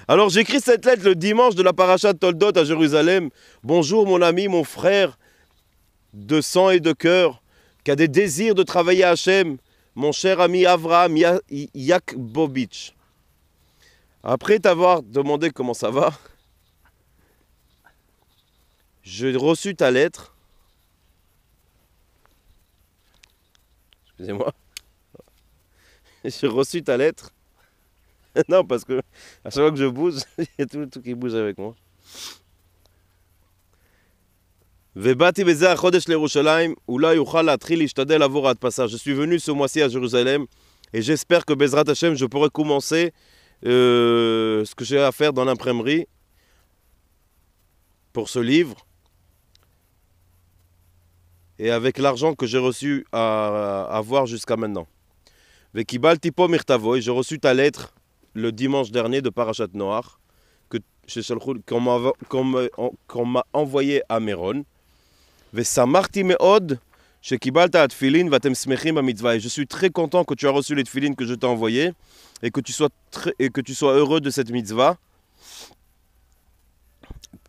Alors j'écris cette lettre le dimanche de la paracha de Toldot à Jérusalem. Bonjour mon ami, mon frère de sang et de cœur, qui a des désirs de travailler à Hachem, mon cher ami Avraham Yakbovitch. Après t'avoir demandé comment ça va, j'ai reçu ta lettre. Excusez-moi. J'ai reçu ta lettre. Non, parce que à chaque fois que je bouge, il y a tout le truc qui bouge avec moi. ובאתי בזה החודש לירושלים, אולי יוכל להתחיל להשתדל עבור ההדפסה. Je suis venu ce mois-ci à Jérusalem et j'espère que Bezrat Hashem, je pourrai commencer ce que j'ai à faire dans l'imprimerie pour ce livre. Et avec l'argent que j'ai reçu à avoir jusqu'à maintenant. וקיבלתי פה מכתבו, j'ai reçu ta lettre le dimanche dernier de Parashat Noach, qu'on m'a envoyé à Méron. ושמחתי מאוד שקיבלת התפילין ואתם שמחים במצווה. Et je suis très content que tu as reçu les tefilines que je t'ai envoyés et que tu sois heureux de cette mitzvah.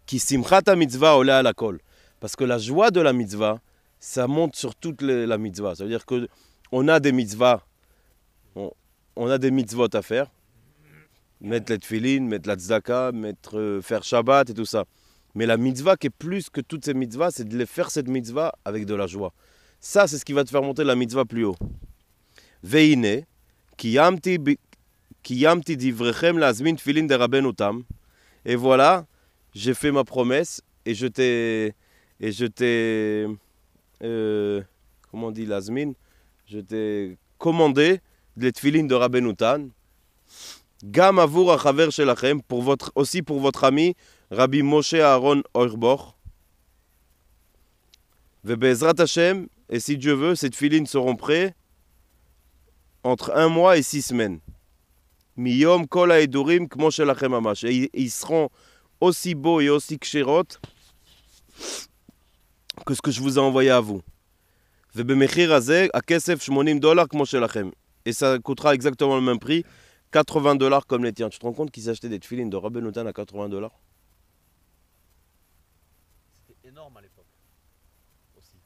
כי שמחת המצווה עולה על הכל. Parce que la joie de la mitzvah, ça monte sur toute la mitzvah. Ça veut dire qu'on a des mitzvahs, on a des mitzvot à faire. Mettre les tefilines, mettre la tzedaka, faire Shabbat et tout ça. Mais la mitzvah qui est plus que toutes ces mitzvahs, c'est de les faire cette mitzvah avec de la joie. Ça, c'est ce qui va te faire monter la mitzvah plus haut. Veine, kiyamti divrechem lazmin tefilin de Rabbeinu Tam. Et voilà, j'ai fait ma promesse et je t'ai, comment on dit lazmin? Je t'ai commandé les tefilin de Rabbeinu Tam. Gam avur hachaver shelachem, aussi pour votre ami Rabbi Moshe Aaron Auerbach. Ve'bezrat Hashem, et si Dieu veut, ces tefilines seront prêts entre 1 mois et 6 semaines. Miyom kol ha'edurim kmo shelachem mamash. Et ils seront aussi beaux et aussi kshirot que ce que je vous ai envoyé à vous. Ve'bemechir hazeh, hakesef $80 kmo shelachem. Et ça coûtera exactement le même prix. $80 comme les tiens. Tu te rends compte qu'ils achetaient des tefilines de Rabbeinu Tam à $80? C'était énorme à l'époque. Aussi.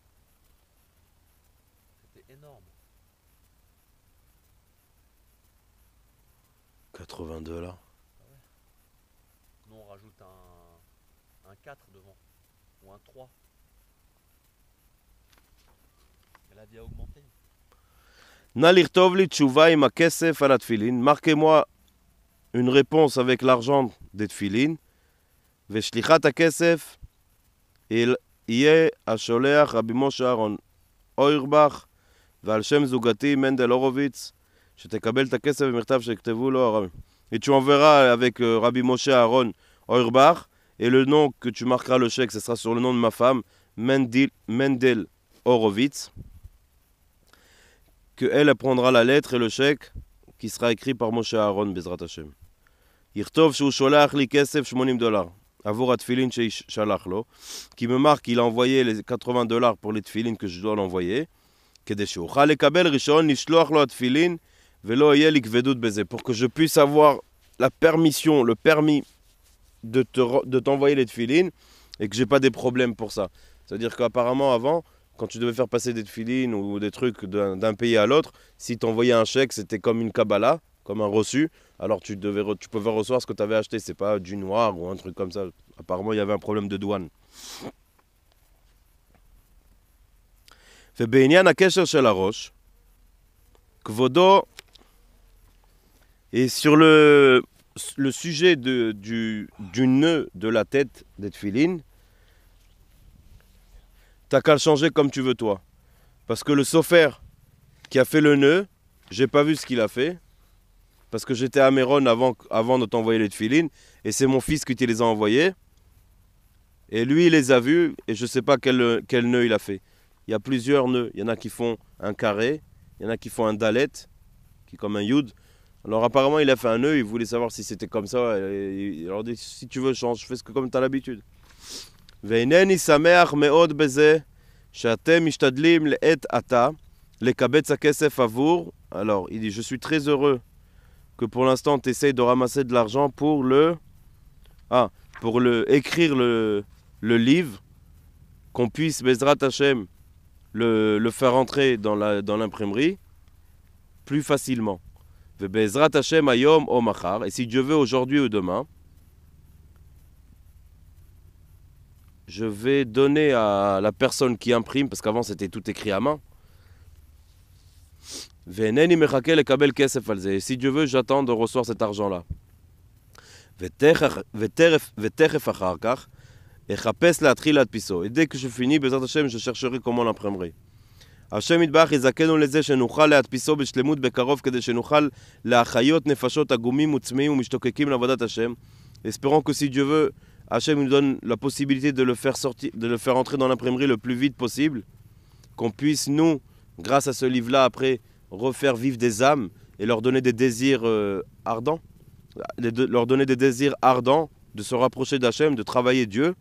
C'était énorme. $80. Ah ouais. Nous on rajoute un 4 devant. Ou un 3. Elle a bien augmenté. Marquez-moi une réponse avec l'argent des tefilines. ושליחת הכסף יהיה השולח רבי משה אהרון אוירבך ועל שם זוגתי מנדל הורוביץ שתקבל את הכסף במכתב שכתבו לו הרבי. Et tu enverras avec Rabbi Moshe Aaron Auerbach et le nom que tu marqueras le chèque, ce sera sur le nom de ma femme Mendel Horowitz. qu'elle prendra la lettre et le chèque qui sera écrit par Moshe Aaron Bezrat Hashem. יכתוב שהוא שולח לי כסף $80 עבור התפילין ששלח לו, qui me marque qu'il a envoyé les $80 pour les tefilines que je dois l'envoyer, כדי שאוכל לקבל רישיון לשלוח לו התפילין ולא יהיה לי כבדות בזה, pour que je puisse avoir la permission, le permis de t'envoyer les tefilines et que j'ai pas des problèmes pour ça. C'est-à-dire qu'apparemment avant, quand tu devais faire passer des tefilines ou des trucs d'un pays à l'autre, si tu envoyais un chèque, c'était comme une Kabbalah, comme un reçu, alors tu pouvais recevoir ce que tu avais acheté, c'est pas du noir ou un truc comme ça. Apparemment, il y avait un problème de douane. ובעניין הקשר של הראש, כבודו, et sur le sujet du nœud de la tête des tefilines, t'as qu'à le changer comme tu veux toi. Parce que le sofer qui a fait le nœud, j'ai pas vu ce qu'il a fait. Parce que j'étais à Méron avant de t'envoyer les tefilines. Et c'est mon fils qui te les a envoyés. Et lui, il les a vus. Et je sais pas quel nœud il a fait. Il y a plusieurs nœuds. Il y en a qui font un carré. Il y en a qui font un dalet. Qui est comme un yud. Alors apparemment, il a fait un nœud. Il voulait savoir si c'était comme ça. Il leur dit, si tu veux, change. Fais comme tu as l'habitude. והנני שמח מאוד בזה שאתם משתדלים לעת עתה לקבץ הכסף עבור. Alors, il dit, je suis très heureux que pour l'instant tu essayes de ramasser de l'argent pour écrire le livre, qu'on puisse, Bezrat Hashem, le faire entrer dans l'imprimerie plus facilement. Bezrat Hashem Ayom o Machar, et si Dieu veut aujourd'hui ou demain, je vais donner à la personne qui imprime, parce qu'avant c'était tout écrit à main. Ve'eneni mechake lekabel kesef al ze, et si Dieu veut, j'attends de recevoir cet argent-là. Ve'teref achar kach, echapes להתחיל להדפיסו. Et dès que je finis, Bezrat Hashem, je chercherai comment l'imprimerai. השם יתברך יזכנו לזה שנוכל להדפיסו בשלמות בקרוב כדי שנוכל להחיות נפשות עגומים וצמאים ומשתוקקים לעבודת השם. Espérons que si Dieu veut, Hachem nous donne la possibilité de le faire sortir, de le faire entrer dans l'imprimerie le plus vite possible, qu'on puisse nous, grâce à ce livre-là, après refaire vivre des âmes et leur donner des désirs ardents, leur donner des désirs ardents de se rapprocher d'Hachem, de travailler Dieu.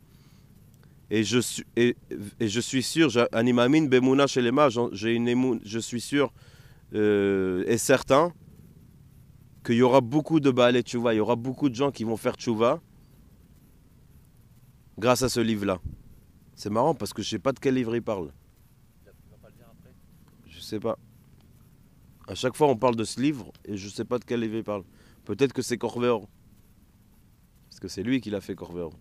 Et je suis sûr, Animamin Bemouna Shelema, je suis sûr et certain qu'il y aura beaucoup de Baalei Tchouva, il y aura beaucoup de gens qui vont faire Tchouva grâce à ce livre-là. C'est marrant parce que je ne sais pas de quel livre il parle. Tu vas pas le dire après? Je ne sais pas. À chaque fois on parle de ce livre et je ne sais pas de quel livre il parle. Peut-être que c'est Corvéor. Parce que c'est lui qui l'a fait, Corvéor.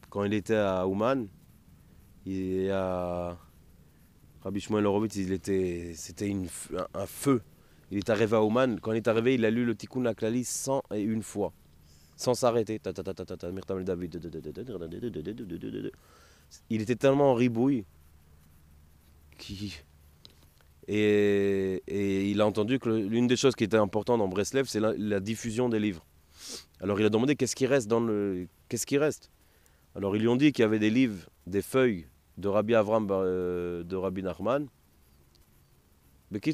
Quand il était à Ouman, et à Rabbi Shmuel Horowitz, c'était un feu. Il est arrivé à Ouman. Quand il est arrivé, il a lu le Tikkun HaKlali 101 fois, sans s'arrêter. Il était tellement en ribouille et il a entendu que l'une des choses qui était importante dans Breslev, c'est la diffusion des livres. Alors il a demandé qu'est-ce qui reste qu'est-ce qui reste. Alors ils lui ont dit qu'il y avait des livres, des feuilles de Rabbi Avram, de Rabbi Nachman.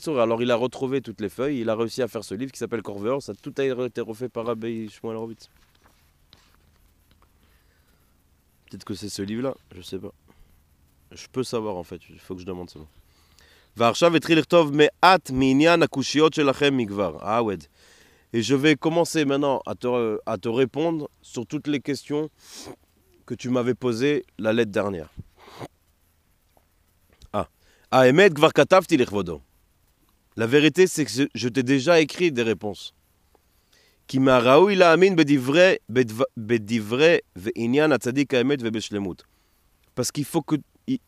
Alors il a retrouvé toutes les feuilles, il a réussi à faire ce livre qui s'appelle Corvéor. Ça tout a été refait par Rabbi Shmuel Horowitz. Peut-être que c'est ce livre-là, je sais pas. Je peux savoir en fait, il faut que je demande seulement. ועכשיו התחיל לכתוב מעט מעניין הקושיות שלכם מכבר. עווד. Et je vais commencer maintenant à te répondre sur toutes les questions que tu m'avais posées la lettre dernière. האמת כבר כתבתי לכבודו. La vérité c'est que je t'ai déjà écrit des réponses. כי מהראוי להאמין בדברי ועניין הצדיק האמת ובשלמות. Parce qu'il faut que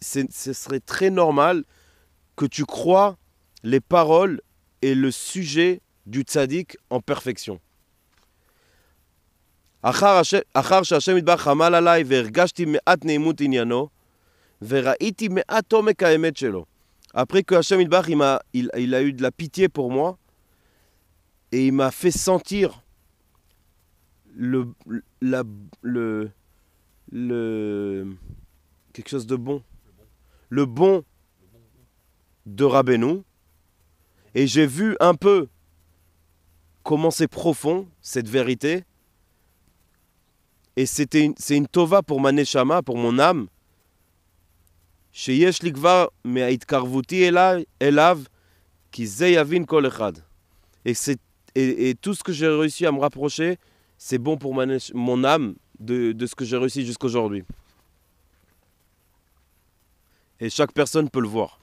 ce serait très normal que tu crois les paroles et le sujet du tzaddik en perfection. אחר שהשם יתברך חמל עליי והרגשתי מעט נעימות עניינו וראיתי מעט עומק האמת שלו. Après que Hashem Yitbarach il a eu de la pitié pour moi et il m'a fait sentir quelque chose de bon. Le bon de Rabbeinu. Et j'ai vu un peu comment c'est profond, cette vérité. Et c'est une tova pour ma neshama, pour mon âme. שיש לי כבר מההתקרבותי אליו, כי זה יבין כל אחד. Et tout ce que j'ai réussi à me rapprocher, c'est bon pour mon âme de ce que j'ai réussi jusqu'aujourd'hui. Et chaque personne peut le voir.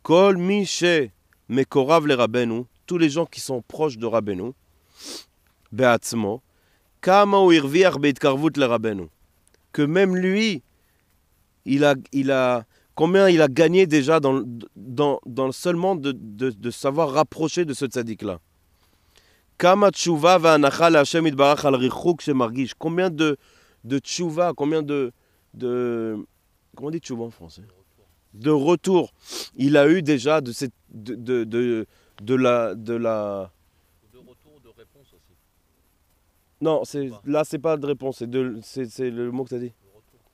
Kol mi she mekorav le Rabbeinu, tous les gens qui sont proches de Rabbeinu, be'atzmo, kama hu irviach beitkarvut le Rabbeinu, que même lui, combien il a gagné déjà dans seulement de savoir rapprocher de ce tzaddik-là. Kama tshuva va'anacha leHashem yitbarach al richuk shemargish, combien de tshuva, combien de comment on dit tshuva en français? De retour il a eu déjà de la de retour, de réponse aussi. Non, là c'est pas de réponse, c'est le mot que tu as dit.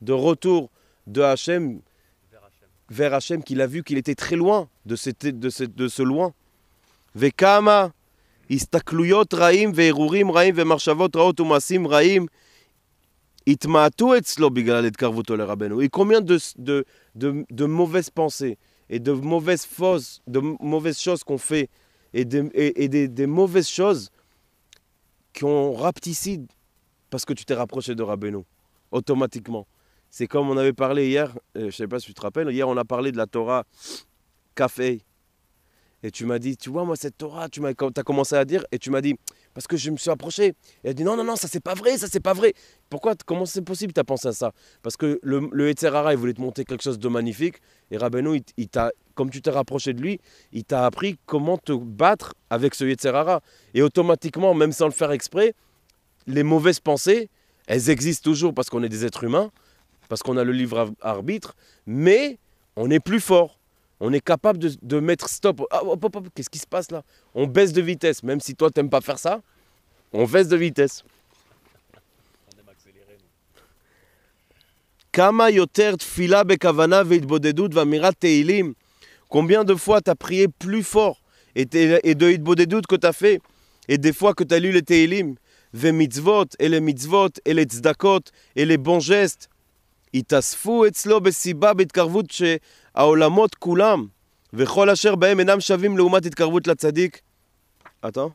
De retour de Hachem vers Hachem, qu'il a vu qu'il était très loin de ce loin. Vekama istakluyot raim ve'irurim raim ve'marshavot raot u'masim raim itma'atu etzlo bigal etkarvuto le Rabbeinu. Et combien de mauvaises pensées et de mauvaises choses qu'on fait et des mauvaises choses qui ont rapticide parce que tu t'es rapproché de Rabbeinu, automatiquement. C'est comme on avait parlé hier, je ne sais pas si tu te rappelles, hier on a parlé de la Torah Café. Et tu m'as dit, tu vois, moi, cette Torah, tu as commencé à dire, et tu m'as dit, parce que je me suis approché. Et elle a dit, non, non, non, ça, c'est pas vrai, ça, c'est pas vrai. Pourquoi, comment c'est possible, tu as pensé à ça? Parce que le Yetzer Hara, il voulait te montrer quelque chose de magnifique, et Rabbeinu, comme tu t'es rapproché de lui, il t'a appris comment te battre avec ce Yetzer Hara. Et automatiquement, même sans le faire exprès, les mauvaises pensées, elles existent toujours parce qu'on est des êtres humains, parce qu'on a le livre arbitre, mais on est plus fort. On est capable de mettre stop. Ah, hop, hop, hop, qu'est-ce qui se passe là? On baisse de vitesse. Même si toi, t'aimes pas faire ça, on baisse de vitesse. On aime accélérer. Kama yoter tfila bekavana veitbodedut vamirat teilim. Combien de fois t'as prié plus fort et de hitbodedut que t'as fait, et des fois que t'as lu les teilim, ve mitzvot, et les tzedakot, et les bons gestes. Itasfu etzlo besiba betkarvut שהעולמות כולם וכל אשר בהם אינם שווים לעומת התקרבות לצדיק. Attends.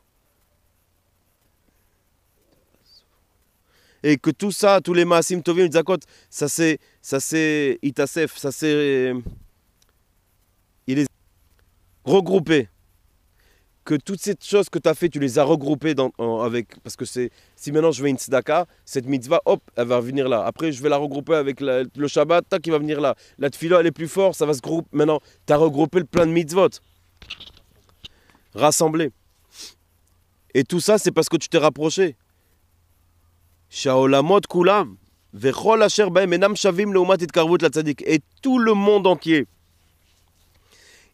Et que tout ça, tous les maasim tovim, tzakot, ça c'est itasef, ça c'est il est regroupé. Que toutes ces choses que tu as fait, tu les as regroupées avec, parce que si maintenant je vais une tzedaka, cette mitzvah, hop, elle va venir là. Après, je vais la regrouper avec le Shabbat, tac, qui va venir là. La tefila, elle est plus forte, ça va se grouper. Maintenant, tu as regroupé le plein de mitzvot. Rassemblé. Et tout ça, c'est parce que tu t'es rapproché. Shaolamot kulam, vechol asher baem enam shavim leumat itkarvut la tzadik. Et tout le monde entier,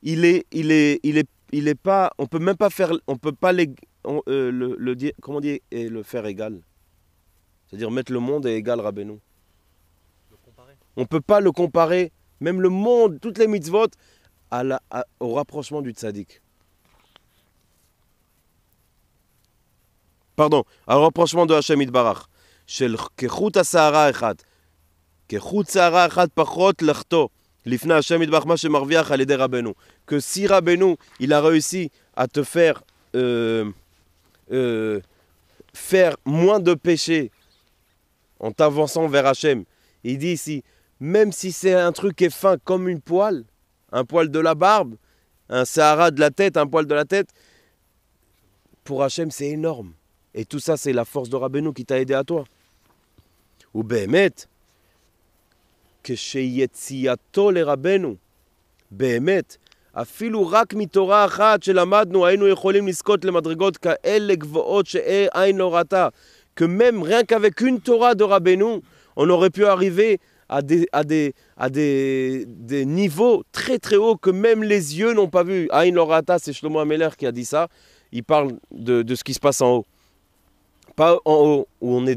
il est pas, on peut même pas faire, on peut pas le dire, comment dire, et le faire égal. C'est-à-dire mettre le monde et égal Rabbeinu. On peut pas le comparer, même le monde, toutes les mitzvot, au rapprochement du tzaddik. Pardon, au rapprochement de Hashem Yitbarach. Shel kechut ha'sa'ara echad. Kechut ha'sa'ara echad pachot lechto. L'ifna Hashem Yitbarach ma shemarviach al yedei Rabbeinu. Que si Rabbeinu, il a réussi à te faire faire moins de péchés en t'avançant vers Hashem, il dit ici, même si c'est un truc qui est fin comme une poêle, un poil de la barbe, un Sahara de la tête, un poil de la tête, pour Hashem c'est énorme. Et tout ça c'est la force de Rabbeinu qui t'a aidé à toi. Ou behemet, כשיציאתו לרבנו, באמת, אפילו רק מתורה אחת שלמדנו, היינו יכולים לזכות למדרגות כאלה גבוהות שעין לא ראתה. Que même rien qu'avec une Torah de Rabbeinu, on aurait pu arriver à des niveaux très très hauts que même les yeux n'ont pas vu. Ain lo rata, c'est Shlomo Ameler qui a dit ça. Il parle de ce qui se passe en haut. Pas en haut, où il y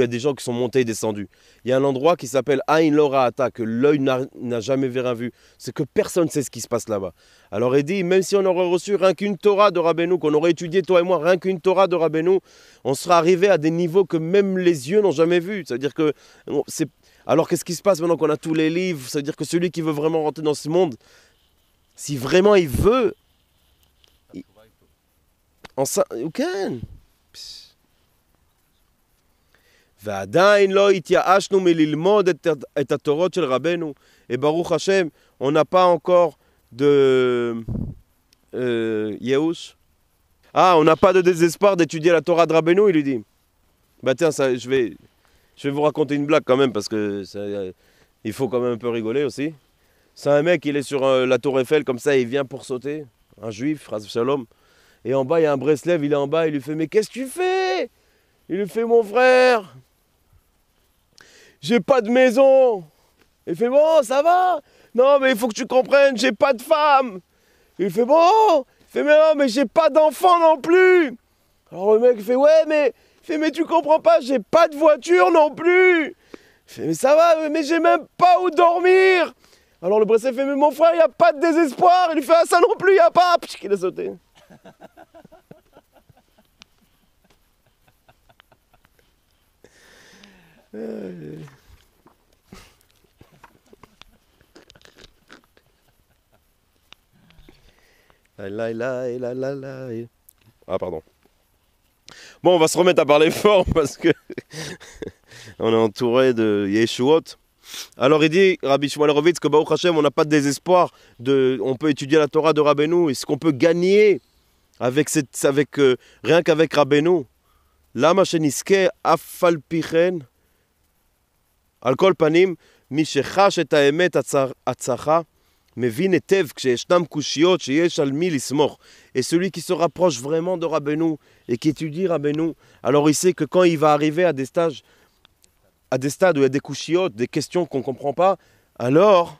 a des gens qui sont montés et descendus. Il y a un endroit qui s'appelle Ain lo rata, que l'œil n'a jamais rien vu. C'est que personne ne sait ce qui se passe là-bas. Alors il dit, même si on aurait reçu rien qu'une Torah de Rabbeinu, qu'on aurait étudié toi et moi, rien qu'une Torah de Rabbeinu, on sera arrivé à des niveaux que même les yeux n'ont jamais vus. C'est-à-dire que alors qu'est-ce qui se passe maintenant qu'on a tous les livres? C'est-à-dire que celui qui veut vraiment rentrer dans ce monde, si vraiment il veut, ועדיין לא התייאשנו מללמוד את התורות של רבנו. Et Baruch Hashem, on n'a pas encore de ייאוש. On n'a pas de désespoir d'étudier la Torah de Rabbeinu, il lui dit. Bah tiens, ça, je vais vous raconter une blague quand même, parce que il faut quand même un peu rigoler aussi. C'est un mec, il est sur la tour Eiffel, comme ça, il vient pour sauter. Un juif, Ras Shalom. Et en bas, il y a un Breslev, il est en bas, il lui fait, mais qu'est-ce que tu fais? Il lui fait, mon frère, j'ai pas de maison. Il fait, bon, ça va? Non, mais il faut que tu comprennes, j'ai pas de femme. Il fait, bon. Il fait, mais non, mais j'ai pas d'enfant non plus. Alors le mec, il fait, ouais, mais tu comprends pas, j'ai pas de voiture non plus. Il fait, mais ça va, mais j'ai même pas où dormir. Alors le Breslev fait, mais mon frère, il n'y a pas de désespoir. Il lui fait, ah, ça non plus, il n'y a pas. Puis il a sauté. Ah, pardon. Bon, on va se remettre à parler fort parce que on est entouré de Yeshuot. Alors il dit, Rabbi Shmuel Horovitz, que Baruch Hashem, on n'a pas de désespoir. On peut étudier la Torah de Rabbeinu. Et ce qu'on peut gagner rien qu'avec Rabbeinu. Lama sheniske afal pichen. Al kol panim, mi shechash et haemet atzacha. מבין היטב כשישנם קושיות שיש על מי לסמוך. Et celui qui se rapproche vraiment de Rabbeinu et qui étudie Rabbeinu, alors il sait que quand il va arriver à des stades où il y a des couchiotes, des questions qu'on ne comprend pas, alors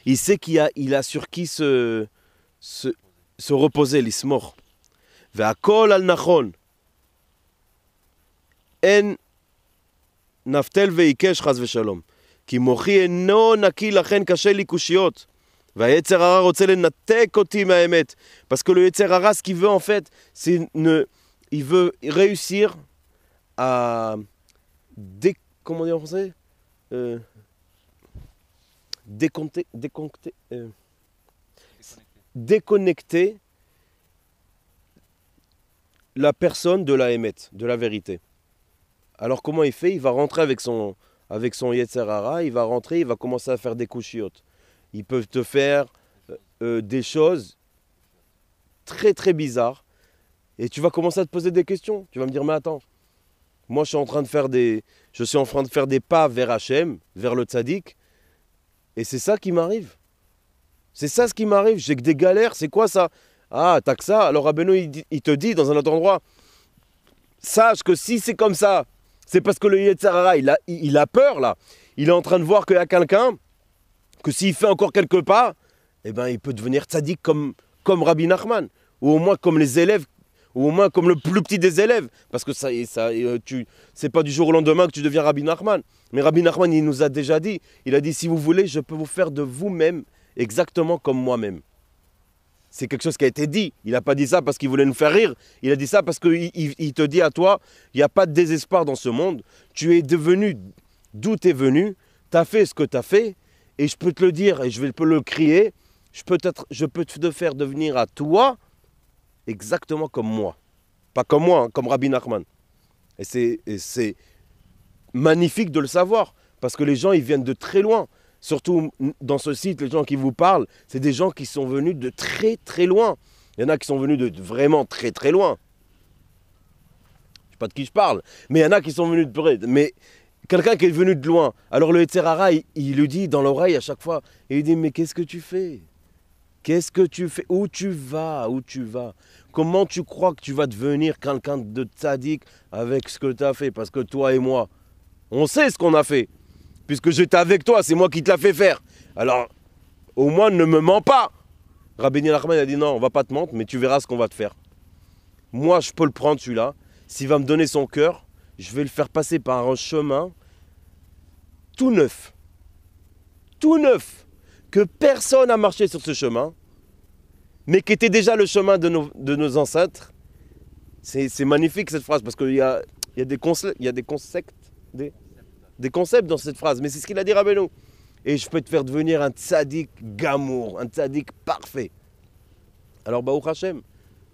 il sait qu'il a sur qui se reposer, l'ismor. והכל על נכון. אין נפתל ועיקש חס ושלום. כי מוחי אינו נקי לכן קשה לי קושיות. והיצר הרע רוצה לנתק אותי מהאמת. Parce que le יצר הרע, ce qu'il veut en fait, il veut réussir à comment dire en français, déconnecter la personne de la émet, de la vérité. Alors comment il fait? Il va rentrer avec son Yetzer Hara, il va rentrer, il va commencer à faire des couchiotes. Ils peuvent te faire des choses très très bizarres. Et tu vas commencer à te poser des questions. Tu vas me dire, mais attends, moi je suis en train de faire des pas vers Hachem, vers le tzaddik. Et c'est ça qui m'arrive. C'est ça ce qui m'arrive. J'ai que des galères. C'est quoi ça? Ah, t'as que ça? Alors Rabbeinu, il te dit dans un autre endroit, sache que si c'est comme ça, c'est parce que le Yetzer Hara, il a peur là. Il est en train de voir qu'il y a quelqu'un, que s'il fait encore quelques pas, eh ben, il peut devenir tzaddik comme Rabbi Nachman. Ou au moins comme les élèves, ou au moins comme le plus petit des élèves. Parce que c'est pas du jour au lendemain que tu deviens Rabbi Nachman. Mais Rabbi Nachman, il nous a déjà dit, il a dit, si vous voulez, je peux vous faire de vous-même exactement comme moi-même. C'est quelque chose qui a été dit. Il n'a pas dit ça parce qu'il voulait nous faire rire. Il a dit ça parce qu'il te dit à toi, il n'y a pas de désespoir dans ce monde. Tu es devenu d'où tu es venu. Tu as fait ce que tu as fait. Et je peux te le dire et je peux le crier. Je peux te faire devenir à toi exactement comme moi. Pas comme moi, hein, comme Rabbi Nachman. Et c'est magnifique de le savoir. Parce que les gens, ils viennent de très loin. Surtout dans ce site, les gens qui vous parlent, c'est des gens qui sont venus de très très loin. Il y en a qui sont venus de vraiment très très loin. Je ne sais pas de qui je parle, mais il y en a qui sont venus de près. Mais quelqu'un qui est venu de loin, alors le Yetzer Hara, il lui dit dans l'oreille à chaque fois, et il dit, mais qu'est-ce que tu fais? Qu'est-ce que tu fais? Où tu vas? Où tu vas? Comment tu crois que tu vas devenir quelqu'un de tzaddik avec ce que tu as fait? Parce que toi et moi, on sait ce qu'on a fait. Puisque j'étais avec toi, c'est moi qui te l'ai fait faire. Alors, au moins, ne me mens pas. Rabbi Nachman a dit non, on va pas te mentir, mais tu verras ce qu'on va te faire. Moi, je peux le prendre celui-là. S'il va me donner son cœur, je vais le faire passer par un chemin tout neuf. Tout neuf. Que personne n'a marché sur ce chemin, mais qui était déjà le chemin de nos ancêtres. C'est magnifique cette phrase, parce qu'il y a des concepts dans cette phrase, mais c'est ce qu'il a dit Rabbeinu. Et je peux te faire devenir un tzaddik gamour, un tzaddik parfait. Alors Baruch Hashem,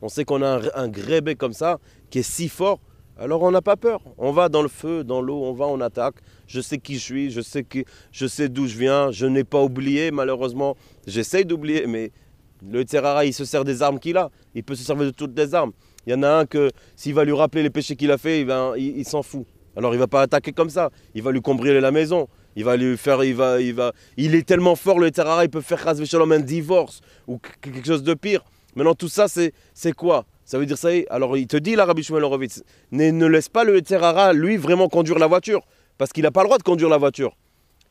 on sait qu'on a un grébé comme ça, qui est si fort, alors on n'a pas peur. On va dans le feu, dans l'eau, on attaque. Je sais qui je suis, je sais d'où je viens, je n'ai pas oublié, malheureusement. J'essaye d'oublier, mais le Yetzer Hara, il se sert des armes qu'il a. Il peut se servir de toutes les armes. Il y en a un que, s'il va lui rappeler les péchés qu'il a fait, il s'en fout. Alors il ne va pas attaquer comme ça, il va lui cambrioler la maison, il est tellement fort le Yetzer Hara, il peut faire chas v'shalom un divorce ou quelque chose de pire. Maintenant tout ça c'est quoi? Ça veut dire ça y est. Alors il te dit là Rabbi Shmuel Horovitz, ne laisse pas le Yetzer Hara lui vraiment conduire la voiture, parce qu'il n'a pas le droit de conduire la voiture.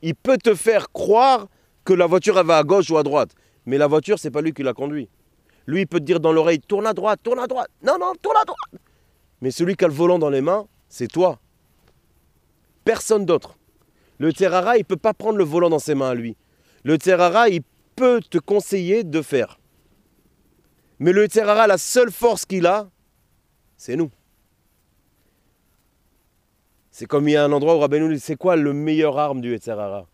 Il peut te faire croire que la voiture elle va à gauche ou à droite, mais la voiture c'est pas lui qui la conduit. Lui il peut te dire dans l'oreille tourne à droite, non tourne à droite. Mais celui qui a le volant dans les mains, c'est toi. Personne d'autre. Le Yetzer Hara, il ne peut pas prendre le volant dans ses mains à lui. Le Yetzer Hara, il peut te conseiller de faire. Mais le Yetzer Hara, la seule force qu'il a, c'est nous. C'est comme il y a un endroit où Rabbeinu dit, c'est quoi le meilleur arme du Yetzer Hara?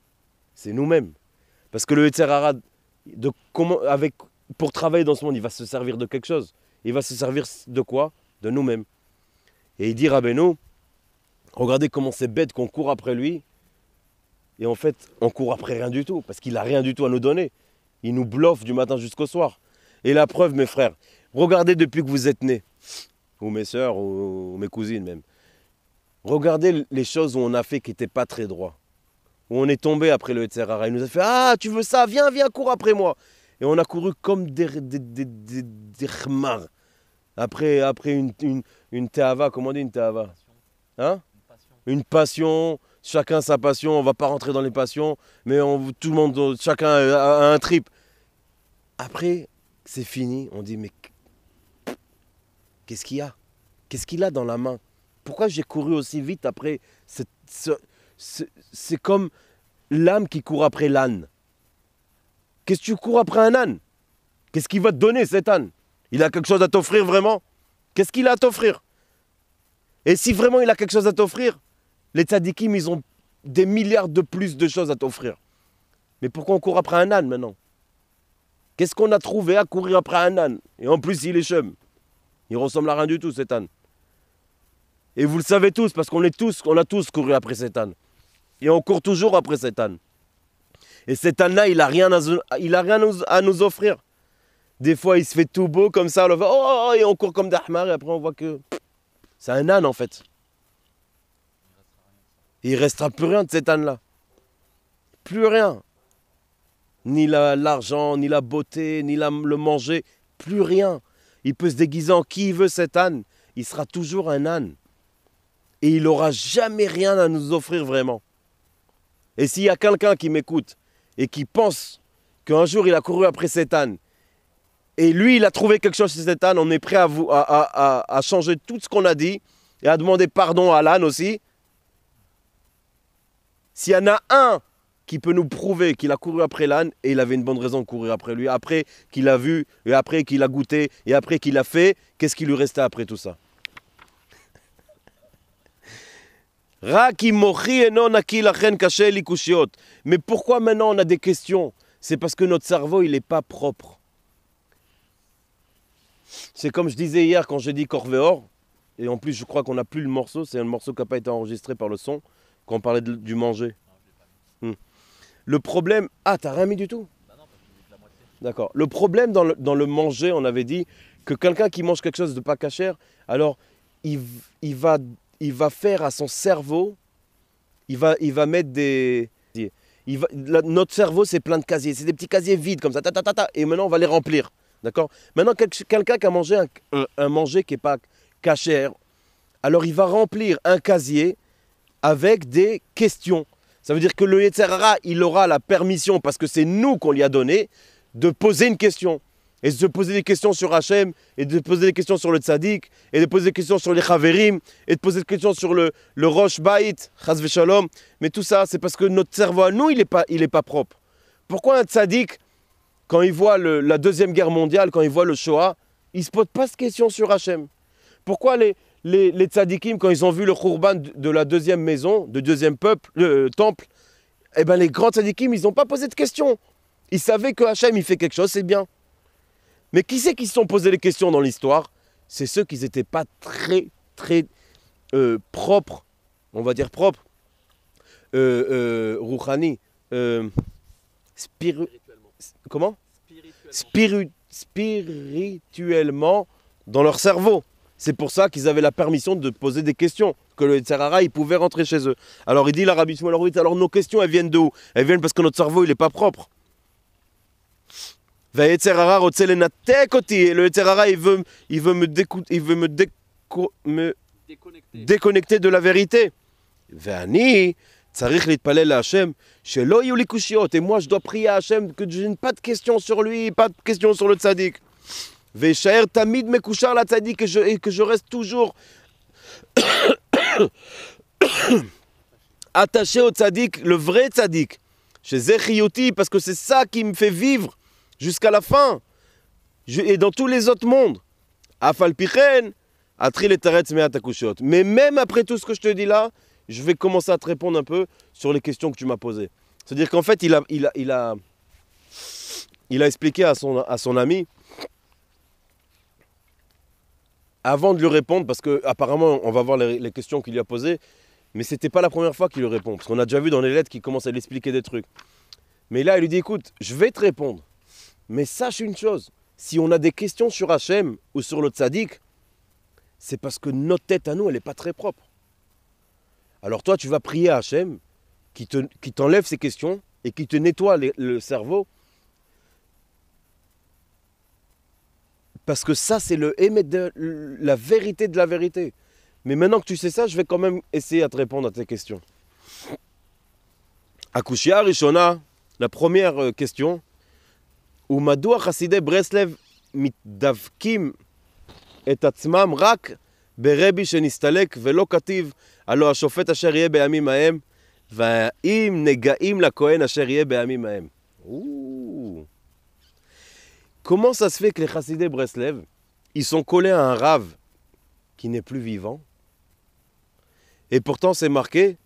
C'est nous-mêmes. Parce que le Yetzer Hara, pour travailler dans ce monde, il va se servir de quelque chose. Il va se servir de quoi? De nous-mêmes. Et il dit Rabbeinu, regardez comment c'est bête qu'on court après lui. Et en fait, on court après rien du tout, parce qu'il n'a rien du tout à nous donner. Il nous bluffe du matin jusqu'au soir. Et la preuve, mes frères, regardez depuis que vous êtes nés, ou mes sœurs, ou mes cousines même. Regardez les choses où on a fait qui n'étaient pas très droits. Où on est tombé après le Yetzer Hara. Il nous a fait « Ah, tu veux ça? Viens, viens, cours après moi !» Et on a couru comme des khmars. Après une teava, comment on dit une teava? Hein? Une passion, chacun sa passion, on ne va pas rentrer dans les passions, mais tout le monde, chacun a un trip. Après, c'est fini, on dit, mais qu'est-ce qu'il y a? Qu'est-ce qu'il a dans la main? Pourquoi j'ai couru aussi vite après? C'est comme l'âme qui court après l'âne. Qu'est-ce que tu cours après un âne? Qu'est-ce qu'il va te donner cet âne? Il a quelque chose à t'offrir vraiment? Qu'est-ce qu'il a à t'offrir? Et si vraiment il a quelque chose à t'offrir, les tzadikim, ils ont des milliards de plus de choses à t'offrir. Mais pourquoi on court après un âne maintenant? Qu'est-ce qu'on a trouvé à courir après un âne? Et en plus, il est chum. Il ressemble à rien du tout, cet âne. Et vous le savez tous, parce qu'on a tous couru après cet âne. Et on court toujours après cet âne. Et cet âne-là, il n'a rien à nous offrir. Des fois, il se fait tout beau comme ça, on fait, oh, et on court comme des ahmars, et après on voit que c'est un âne en fait. Et il ne restera plus rien de cet âne-là. Plus rien. Ni l'argent, ni la beauté, ni le manger, plus rien. Il peut se déguiser en qui il veut cet âne. Il sera toujours un âne. Et il n'aura jamais rien à nous offrir vraiment. Et s'il y a quelqu'un qui m'écoute et qui pense qu'un jour il a couru après cet âne, et lui il a trouvé quelque chose chez cet âne, on est prêt à changer tout ce qu'on a dit et à demander pardon à l'âne aussi. S'il y en a un qui peut nous prouver qu'il a couru après l'âne et il avait une bonne raison de courir après lui, après qu'il a vu, et après qu'il a goûté, et après qu'il a fait, qu'est-ce qui lui restait après tout ça? Mais pourquoi maintenant on a des questions? C'est parce que notre cerveau il n'est pas propre. C'est comme je disais hier quand j'ai dit Corvéor, et en plus je crois qu'on n'a plus le morceau, c'est un morceau qui n'a pas été enregistré par le son, quand on parlait du manger. Le problème... Ah, t'as rien mis du tout? Bah non, parce que j'ai de la moitié. D'accord. Le problème dans le manger, on avait dit que quelqu'un qui mange quelque chose de pas cachère, alors il va faire à son cerveau, il va mettre des... notre cerveau, c'est plein de casiers. C'est des petits casiers vides comme ça. Et maintenant, on va les remplir. D'accord? Maintenant, quelqu'un qui a mangé un manger qui n'est pas cachère, alors il va remplir un casier avec des questions. Ça veut dire que le Yetzer Hara, il aura la permission, parce que c'est nous qu'on lui a donné, de poser une question. Et de poser des questions sur Hachem, et de poser des questions sur le Tzadik, et de poser des questions sur les Chaverim, et de poser des questions sur le Rosh Bait, Chas Veshalom. Mais tout ça, c'est parce que notre cerveau à nous, il est pas propre. Pourquoi un Tzadik, quand il voit la Deuxième Guerre mondiale, quand il voit le Shoah, il ne se pose pas de questions sur Hachem? Pourquoi les tzadikim, quand ils ont vu le khurban de la deuxième maison, du deuxième temple, eh ben les grands tzadikim, ils n'ont pas posé de questions. Ils savaient que Hachem, il fait quelque chose, c'est bien. Mais qui c'est qui se sont posé les questions dans l'histoire? C'est ceux qui n'étaient pas très propres, on va dire propres, rouhani, comment? Spirituellement dans leur cerveau. C'est pour ça qu'ils avaient la permission de poser des questions, que le Yetzer Hara, il pouvait rentrer chez eux. Alors il dit l'Arabie Shmuel, alors nos questions, elles viennent d'où? Elles viennent parce que notre cerveau, il n'est pas propre. Et le Yetzer Hara, il veut me déconnecter de la vérité. Et moi, je dois prier à Hachem que je n'ai pas de questions sur lui, pas de questions sur le tzaddik. Ve'shaer tamid mekushar la tzaddik, et que je reste toujours attaché au tzaddik, le vrai tzaddik. Chez Zechiyuti, parce que c'est ça qui me fait vivre jusqu'à la fin. Et dans tous les autres mondes. Afalpichen, atri le teretz me'at hakushot. Mais même après tout ce que je te dis là, je vais commencer à te répondre un peu sur les questions que tu m'as posées. C'est-à-dire qu'en fait, il il a expliqué à son ami, avant de lui répondre, parce qu'apparemment, on va voir les questions qu'il lui a posées, mais c'était pas la première fois qu'il lui répond, parce qu'on a déjà vu dans les lettres qu'il commence à lui expliquer des trucs. Mais là, il lui dit, écoute, je vais te répondre, mais sache une chose, si on a des questions sur Hachem ou sur le tzaddik, c'est parce que notre tête à nous, elle n'est pas très propre. Alors toi, tu vas prier à Hachem, qui t'enlève ces questions et qui te nettoie le cerveau. Parce que ça, c'est la vérité de la vérité. Mais maintenant que tu sais ça, je vais quand même essayer à te répondre à tes questions. Akushia Rishona, la première question. Umadou Chassidei Breslev mitdavkim et atzmam rak berebi shenistalek velo kativ alo hashofet asher yeh beyamim hahem va'im negaim lakohen asher yeh beyamim hahem. Comment ça se fait que les Chassidei Breslev, ils sont collés à un rave qui n'est plus vivant, et pourtant c'est marqué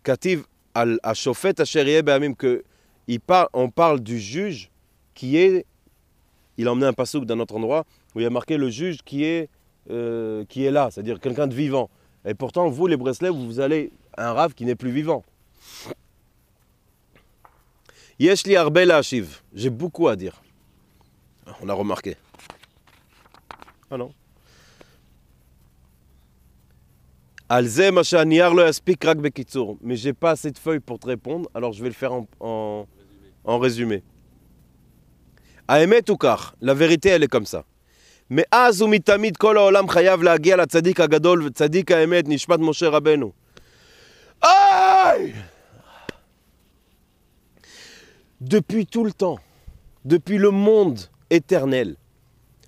Kativ al hashofet asher yeh beyamim, que on parle du juge qui est, il a emmené un passouk d'un autre endroit où il y a marqué le juge qui est là, c'est-à-dire quelqu'un de vivant. Et pourtant, vous, les Breslev, vous allez à un rave qui n'est plus vivant. Yesh li harbe la'ashiv. J'ai beaucoup à dire. On a remarqué. Ah non. Al ze ma she'aniar lo yaspik rak bekitzur. Mais j'ai pas assez de feuilles pour te répondre, alors je vais le faire en résumé. Haemet ou kach, la vérité elle est comme ça. Mais az umitamid kol haolam chayav lahagia latzadik hagadol tzaddik haemet nishmat Moshe Rabbeinu. Aïe! Depuis tout le temps, depuis le monde éternel,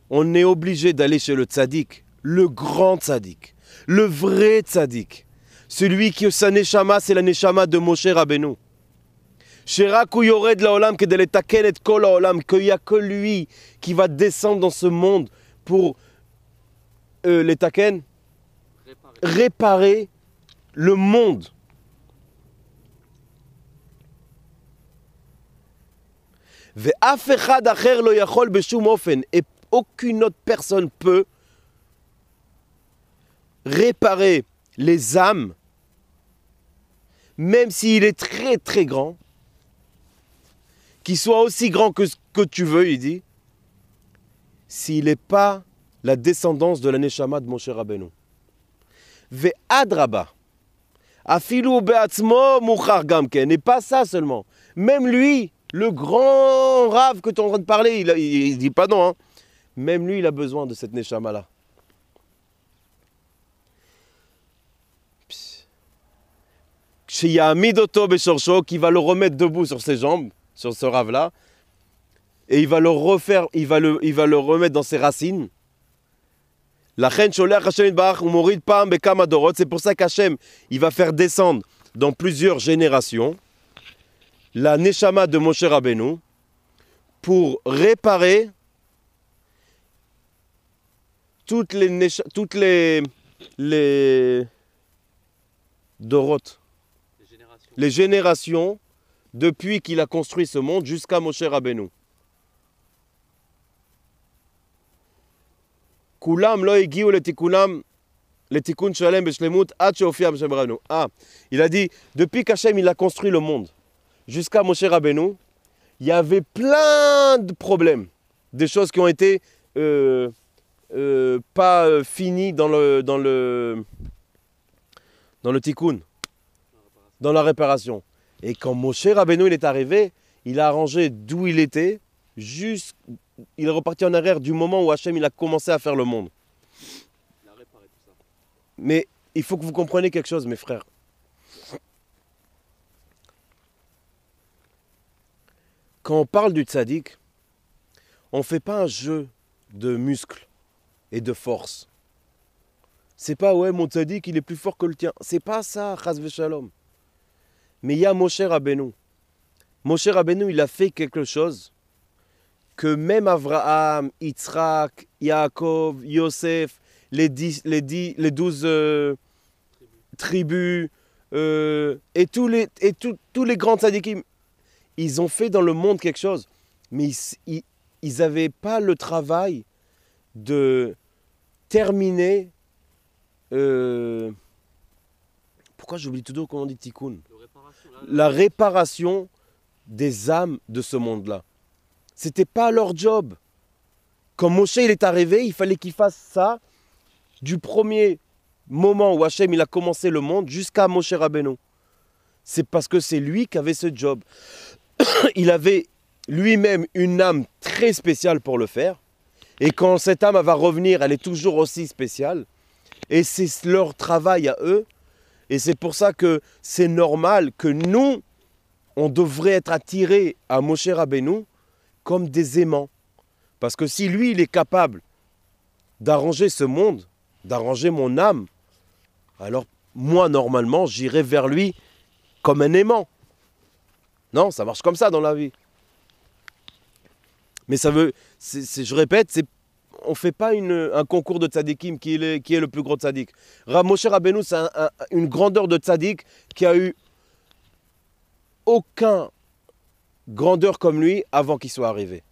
on est obligé d'aller chez le tzaddik, le grand tzaddik, le vrai tzaddik, celui qui sa neshama, c'est la neshama de Moshe Rabbeinu. Sheraku yored laolam kedel letaken et kol haolam, qu'il n'y a que lui qui va descendre dans ce monde pour réparer le monde. Ve'af echad acher lo yachol b'shum ofen, et aucune autre personne peut réparer les âmes, même s'il est très très grand, qu'il soit aussi grand que ce que tu veux, il dit, s'il n'est pas la descendance de la Neshama de Moshe Rabbeinu. Ve'adraba, afilu be'atzmo muchar gamken, et pas ça seulement, même lui, le grand rave que tu es en train de parler, il dit pas non, hein. Même lui, il a besoin de cette Neshama-là. Sheyamid oto beshorsho, qui va le remettre debout sur ses jambes, sur ce rave-là, et il va le refaire, il va le remettre dans ses racines. Lachen sholech Hashem yitbarach umorid pam bekama dorot, c'est pour ça qu'Hachem, il va faire descendre dans plusieurs générations la Neshama de Moshe Rabbeinu pour réparer toutes les dorotes, les générations depuis qu'il a construit ce monde jusqu'à Moshe Rabbeinu. Kulam lo egiu letikun shalem beshlemut ad sheofiya Moshe Rabbeinu. Ah, il a dit, depuis qu'Hachem il a construit le monde jusqu'à Moshe Rabbeinu, il y avait plein de problèmes, des choses qui ont été pas finies dans le tikkun, dans la réparation. Et quand Moshe Rabbeinu il est arrivé, il a arrangé d'où il était, il est reparti en arrière du moment où Hachem il a commencé à faire le monde. Il a réparé tout ça. Mais il faut que vous compreniez quelque chose, mes frères. Quand on parle du tzaddik, on ne fait pas un jeu de muscles et de force. C'est pas, ouais, mon tzaddik, il est plus fort que le tien. C'est pas ça, chas v'shalom. Mais il y a Moshe Rabbeinu. Moshe Rabbeinu, il a fait quelque chose que même Avraham, Yitzhak, Yaakov, Yosef, les 12 tribus, et tous les grands tzaddikim, ils ont fait dans le monde quelque chose mais ils n'avaient pas le travail de terminer. Pourquoi j'oublie toujours comment on dit tikkun? La réparation des âmes de ce monde-là. C'était pas leur job. Quand Moshe il est arrivé, il fallait qu'il fasse ça du premier moment où Hachem il a commencé le monde jusqu'à Moshe Rabbeinu. C'est parce que c'est lui qui avait ce job. Il avait lui-même une âme très spéciale pour le faire. Et quand cette âme va revenir, elle est toujours aussi spéciale. Et c'est leur travail à eux. Et c'est pour ça que c'est normal que nous, on devrait être attirés à Moshe Rabbeinu comme des aimants. Parce que si lui, il est capable d'arranger ce monde, d'arranger mon âme, alors moi, normalement, j'irai vers lui comme un aimant. Non, ça marche comme ça dans la vie. Mais ça veut, je répète, on ne fait pas un concours de tzadikim qui est le plus gros tzadik. Moshe Rabbeinu, c'est une grandeur de tzadik qui a eu aucun grandeur comme lui avant qu'il soit arrivé.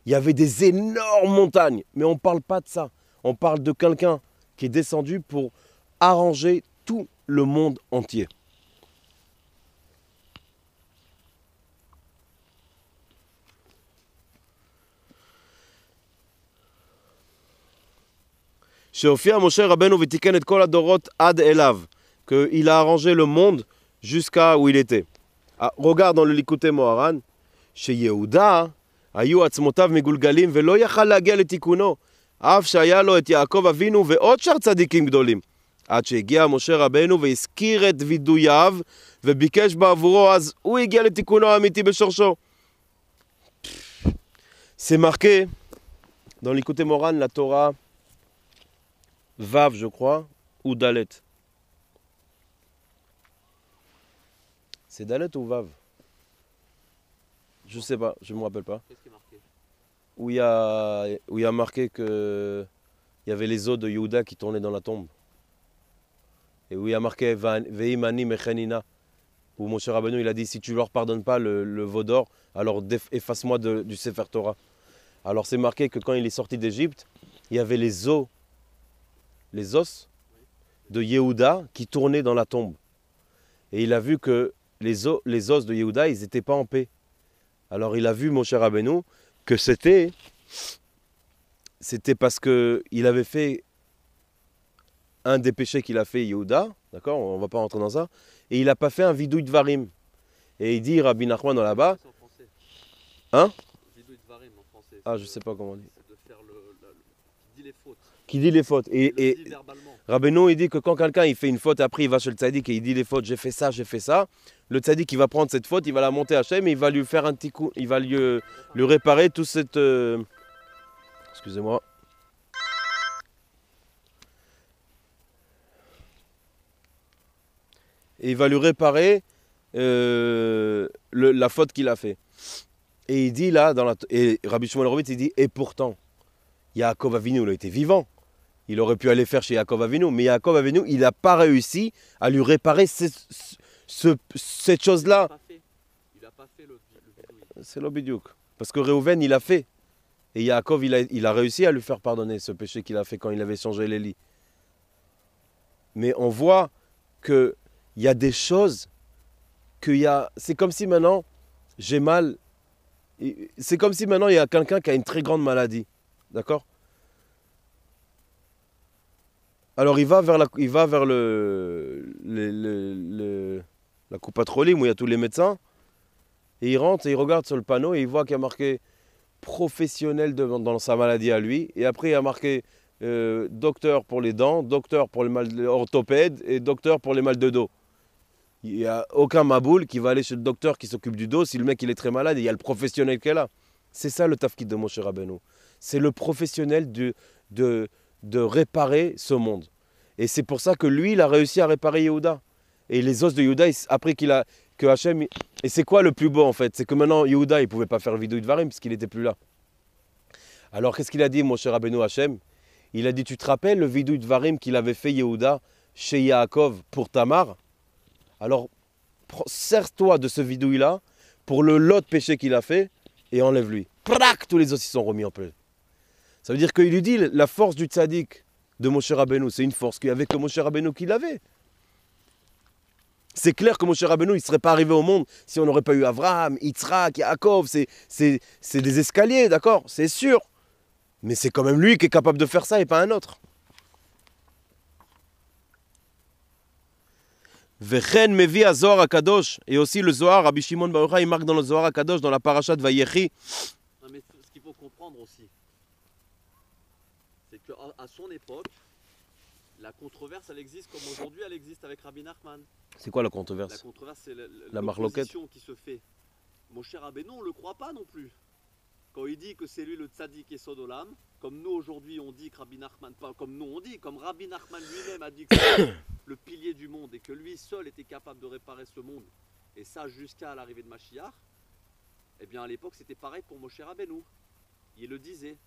Il y avait des énormes montagnes, mais on ne parle pas de ça. On parle de quelqu'un qui est descendu pour arranger tout le monde entier. שהופיע משה רבנו ותיקן את כל הדורות עד אליו, qu'il a arrangé le monde jusqu'à où il était. regarde dans le Likutei Moharan, שיהודה היו עצמותיו מגולגלים ולא יכל להגיע לתיקונו, אף שהיה לו את יעקב אבינו ועוד שאר צדיקים גדולים. עד שהגיע משה רבנו והזכיר את וידוייו וביקש בעבורו, אז הוא הגיע לתיקונו האמיתי בשורשו. C'est marqué dans le Likutei Moharan, la Torah Vav, je crois, ou Dalet. C'est Dalet ou Vav? Je sais pas, je me rappelle pas. Qu'est-ce qui est marqué? Où il y a marqué que il y avait les os de Yehuda qui tournaient dans la tombe. Et où il y a marqué Veimani Mechenina. Où Moshe Rabbeinu il a dit si tu leur pardonnes pas le veau d'or, alors efface-moi du Sefer Torah. Alors c'est marqué que quand il est sorti d'Égypte, il y avait les os de Yehuda qui tournaient dans la tombe. Et il a vu que les os de Yehuda, ils n'étaient pas en paix. Alors il a vu Moshe Rabbeinu que c'était parce qu'il avait fait un des péchés qu'il a fait Yehuda, d'accord, on ne va pas rentrer dans ça, et il n'a pas fait un vidouille dvarim. Et il dit Rabbi Nachman là-bas, hein? Vidouille dvarim en français. Ah, je ne sais pas comment on dit. C'est de faire qui dit les fautes. Qui dit les fautes. Et Rabbeinu, il dit que quand quelqu'un il fait une faute, après il va chez le tzaddik et il dit les fautes, j'ai fait ça. Le tzaddik il va prendre cette faute, il va la monter à Hachem et il va lui faire un tikkun, il va lui réparer toute cette... Excusez-moi. Et il va lui réparer la faute qu'il a fait. Et il dit là, et Rabbi Shmuel Horovitz il dit, et pourtant, Yaakov Avinu, il a été vivant. Il aurait pu aller faire chez Yaakov Avinu, mais Yaakov Avinu, il n'a pas réussi à lui réparer cette chose-là. Il n'a pas fait le vidouille. C'est l'obidiouk. Parce que Réhouven, il a fait. Et Yaakov, il a réussi à lui faire pardonner ce péché qu'il a fait quand il avait changé les lits. Mais on voit qu'il y a des choses c'est comme si maintenant, j'ai mal. C'est comme si maintenant, il y a quelqu'un qui a une très grande maladie. D'accord? Alors il va vers la Coupatrolim où il y a tous les médecins et il rentre et il regarde sur le panneau et il voit qu'il y a marqué professionnel dans sa maladie à lui et après il y a marqué docteur pour les dents, docteur pour les mal orthopède et docteur pour les mal de dos. Il n'y a aucun maboul qui va aller chez le docteur qui s'occupe du dos si le mec il est très malade et il y a le professionnel qui est là. C'est ça le tafkid de Moshe Rabbeinu. C'est le professionnel de réparer ce monde. Et c'est pour ça que lui, il a réussi à réparer Yehuda. Et les os de Yehuda, après que Hachem... Et c'est quoi le plus beau en fait? C'est que maintenant, Yehuda, il ne pouvait pas faire vidouille de Varim parce qu'il n'était plus là. Alors qu'est-ce qu'il a dit, mon cher Rabbeinu Hachem? Il a dit, tu te rappelles le vidouille de Varim qu'il avait fait Yehuda chez Yaakov pour Tamar? Alors, sers-toi de ce vidouille-là pour le lot de péché qu'il a fait et enlève-lui. Prac, tous les os ils sont remis en place. Ça veut dire qu'il lui dit la force du tzaddik de Moshe Rabbeinu, c'est une force qu'il y avait que Moshe Rabbeinu qui l'avait. C'est clair que Moshe Rabbeinu, il ne serait pas arrivé au monde si on n'aurait pas eu Abraham, Yitzhak, Yaakov, c'est des escaliers, d'accord, c'est sûr. Mais c'est quand même lui qui est capable de faire ça et pas un autre. Vechen mevi Zohar HaKadosh, et aussi le Zohar, Rabbi Shimon Bar Yochai, il marque dans le Zohar HaKadosh, dans la parasha de Vayechi. Non, mais ce qu'il faut comprendre aussi, c'est qu'à son époque, la controverse, elle existe comme aujourd'hui, elle existe avec Rabbi Nachman. C'est quoi la La controverse? controverse, c'est La marloquette. l'opposition qui se fait. Moshe Rabbeinu, on ne le croit pas non plus. Quand il dit que c'est lui le tzaddik et Sodolam, comme nous aujourd'hui on dit que Rabbi Nachman, pas comme nous on dit, comme Rabbi Nachman lui-même a dit que c'est le pilier du monde et que lui seul était capable de réparer ce monde, et ça jusqu'à l'arrivée de Mashiach, eh bien à l'époque c'était pareil pour Moshe Rabbeinu. Il le disait.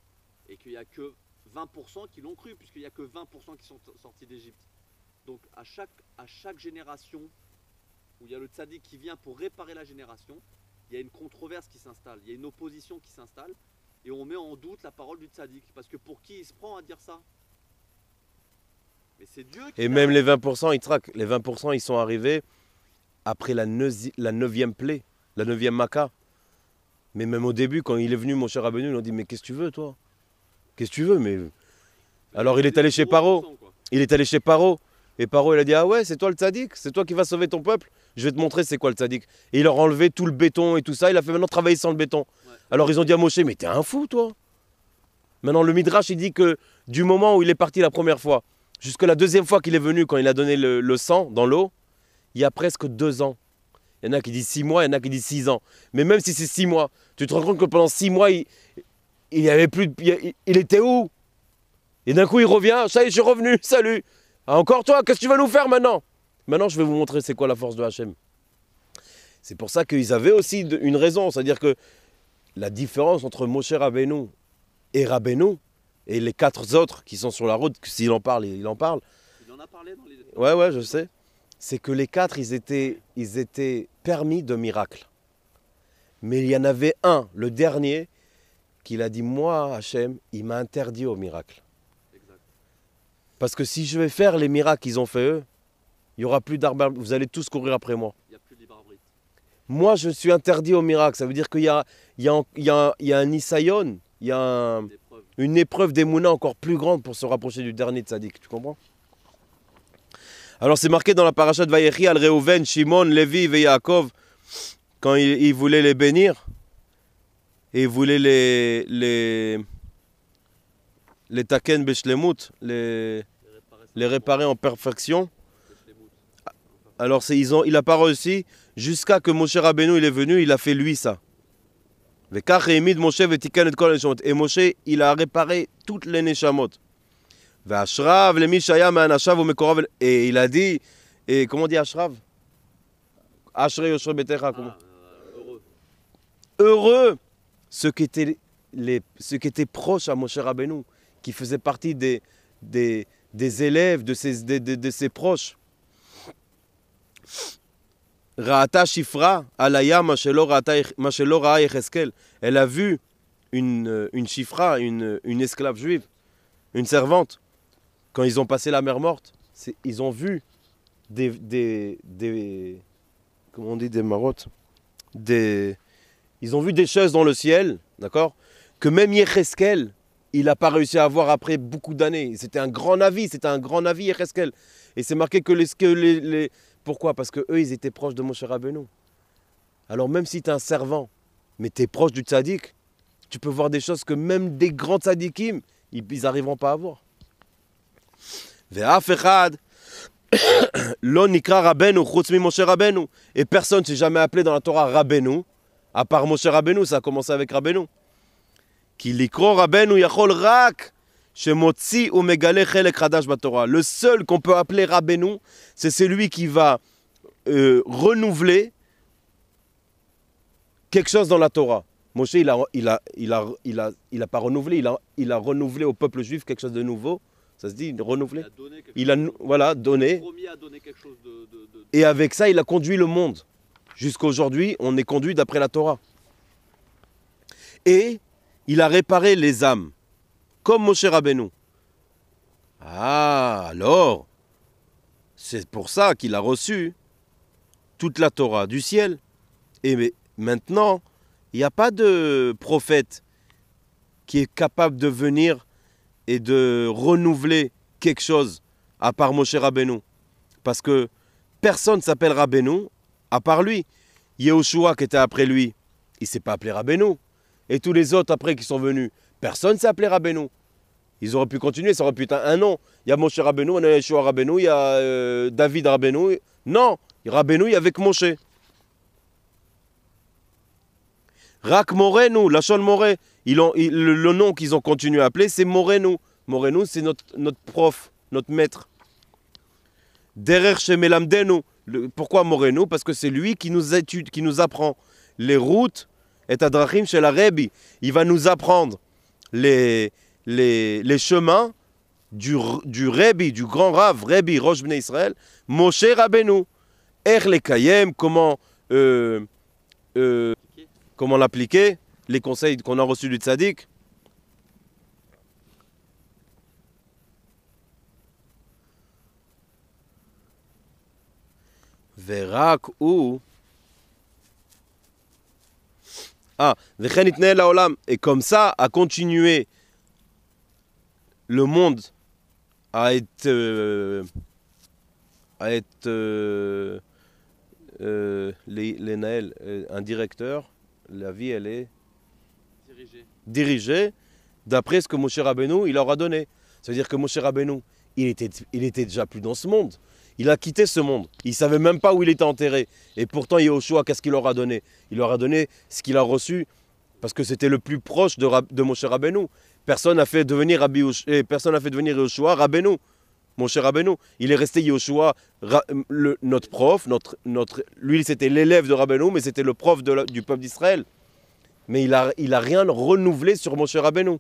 Et qu'il n'y a que 20% qui l'ont cru, puisqu'il n'y a que 20% qui sont sortis d'Égypte. Donc à chaque génération où il y a le tzaddik qui vient pour réparer la génération, il y a une controverse qui s'installe, il y a une opposition qui s'installe, et on met en doute la parole du tzaddik. Parce que pour qui il se prend à dire ça? Mais c'est Dieu qui... Et même les 20%, ils traquent. Les 20%, ils sont arrivés après la 9e plaie, la 9e Maca. Mais même au début, quand il est venu, mon cher Rabbeinu, ils ont dit, mais qu'est-ce que tu veux, toi? Qu'est-ce que tu veux? Mais... Alors il est allé chez Paro. Il est allé chez Paro. Et Paro, il a dit, ah ouais, c'est toi le tzaddik? C'est toi qui vas sauver ton peuple? Je vais te montrer c'est quoi le tzaddik. Et il leur a enlevé tout le béton et tout ça. Il a fait maintenant travailler sans le béton. Ouais. Alors ils ont dit à Moshe, mais t'es un fou, toi. Maintenant, le Midrash, il dit que du moment où il est parti la première fois, jusqu'à la deuxième fois qu'il est venu, quand il a donné le sang dans l'eau, il y a presque 2 ans. Il y en a qui disent 6 mois, il y en a qui disent 6 ans. Mais même si c'est 6 mois, tu te rends compte que pendant 6 mois, il y avait plus de... Il était où? Et d'un coup, il revient. Ça y est, je suis revenu. Salut. Ah, encore toi, qu'est-ce que tu vas nous faire maintenant? Maintenant, je vais vous montrer c'est quoi la force de Hachem. C'est pour ça qu'ils avaient aussi une raison. C'est-à-dire que la différence entre Moshe Rabbeinu et Rabbeinu, et les 4 autres qui sont sur la route, s'il en parle, il en parle. Il en a parlé dans les... Ouais, je sais. C'est que les 4, ils étaient permis de miracles. Mais il y en avait un, le dernier, qu'il a dit, moi, Hachem, il m'a interdit au miracle. Exact. Parce que si je vais faire les miracles qu'ils ont fait eux, il n'y aura plus d'arbre, vous allez tous courir après moi. Il n'y a plus de libre arbitre. Moi, je suis interdit au miracle. Ça veut dire qu'il y a un Isayon, il y a une épreuve d'Emouna encore plus grande pour se rapprocher du dernier tzaddik. Tu comprends? Alors c'est marqué dans la paracha de Vayechi, al Reuven, Shimon, Lévi et Yaakov, quand il voulait les bénir, et il voulait les taken beshlemut, les réparer en perfection. Alors il n'a pas réussi, jusqu'à que Moshe Rabbeinu il est venu, il a fait lui ça. Et Moshe, il a réparé toutes les neshamot. Et il a dit, et comment on dit Ashrav? Heureux ceux qui étaient proches à Moshe Rabbeinu, qui faisaient partie des élèves, de ses proches. Ra'ata Shifra alaya ma shelo ra'a Yecheskel. Elle a vu une Shifra, une esclave juive, une servante. Quand ils ont passé la mer morte, ils ont vu comment on dit, des marottes, ils ont vu des choses dans le ciel, d'accord, que même Yecheskel, il n'a pas réussi à voir après beaucoup d'années. C'était un grand navire, Yecheskel. Et c'est marqué que pourquoi? Parce que eux, ils étaient proches de Moshe Rabbeinu. Alors même si tu es un servant, mais tu es proche du tzaddik, tu peux voir des choses que même des grands tzaddikim, ils n'arriveront pas à voir. Ve'af echad lo nikra Rabbeinu chutz mi Moshe Rabbeinu. Et personne ne s'est jamais appelé dans la Torah Rabbeinu, à part Moshe Rabbeinu. Ça a commencé avec Rabbeinu. Ki likro Rabbeinu yachol rak shemotzi u megale chelek chadash baTorah. Le seul qu'on peut appeler Rabbeinu, c'est celui qui va renouveler quelque chose dans la Torah. Moshe, il a pas renouvelé, il a renouvelé au peuple juif quelque chose de nouveau. Ça se dit, renouvelé. Il a donné. Quelque chose Et avec ça, il a conduit le monde. Jusqu'à aujourd'hui, on est conduit d'après la Torah. Et il a réparé les âmes, comme Moshe Rabbeinu. Ah, alors, c'est pour ça qu'il a reçu toute la Torah du ciel. Et maintenant, il n'y a pas de prophète qui est capable de venir et de renouveler quelque chose à part Moshe Rabbeinu. Parce que personne ne s'appelle Rabbeinu à part lui. Yehoshua qui était après lui, il ne s'est pas appelé Rabbeinu. Et tous les autres après qui sont venus, personne ne s'est appelé Rabbeinu. Ils auraient pu continuer, ça aurait pu être un nom. Il y a Moshe Rabbeinu, il y a Yeshua Rabbeinu, il y a David Rabbeinu. Non, Rabbeinu, il y a avec Moshe. Rak Morenu, Lachon Moré, le nom qu'ils ont continué à appeler, c'est Morenu. Morenu, c'est notre prof, notre maître. Derer Shemelamdenu. Pourquoi Morenu? Parce que c'est lui qui nous étudie, qui nous apprend les routes et Adrachim chez la Rebbi. Il va nous apprendre les chemins du Rebbi, du grand Rav, Rebbi, Rosh Bnei Israël, Moshe Rabbeinu. Les Kayem, comment l'appliquer, les conseils qu'on a reçus du Tzadik. Verak ou et comme ça a continué le monde à être les Naël, un directeur. La vie, elle est dirigée d'après ce que Moshe Rabbeinu il leur a donné. Ça veut dire que Moshe Rabbeinu, il était déjà plus dans ce monde. Il a quitté ce monde. Il ne savait même pas où il était enterré. Et pourtant, Yehoshua, qu'est-ce qu'il leur a donné? Il leur a donné ce qu'il a reçu parce que c'était le plus proche de Moshe Rabbeinu. Personne n'a fait devenir Yehoshua Rabbeinu. Moshe Rabbeinu. Il est resté Yehoshua, notre prof, lui c'était l'élève de Rabbeinu, mais c'était le prof du peuple d'Israël. Mais il a rien renouvelé sur Moshe Rabbeinu.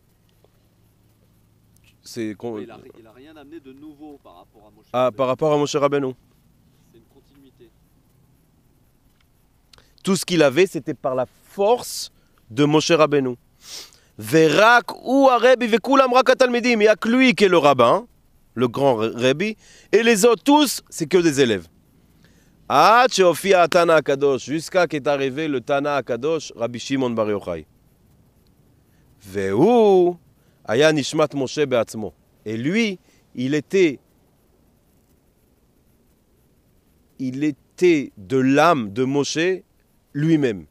Il n'a rien amené de nouveau par rapport à Moshe Rabbeinu. Par rapport à Moshe Rabbeinu. C'est une continuité. Tout ce qu'il avait, c'était par la force de Moshe Rabbeinu. Verak ou Rebbi vekulam rak talmidim. Il n'y a que lui qui est le rabbin, le grand Rebbi, et les autres tous, c'est que des élèves. Jusqu'à qu'est arrivé le Tana Akadosh, Rabbi Shimon Bar Yochai. Vehu aya nishmat Moshe be'atzmo. Et lui, il était de l'âme de Moshe lui-même.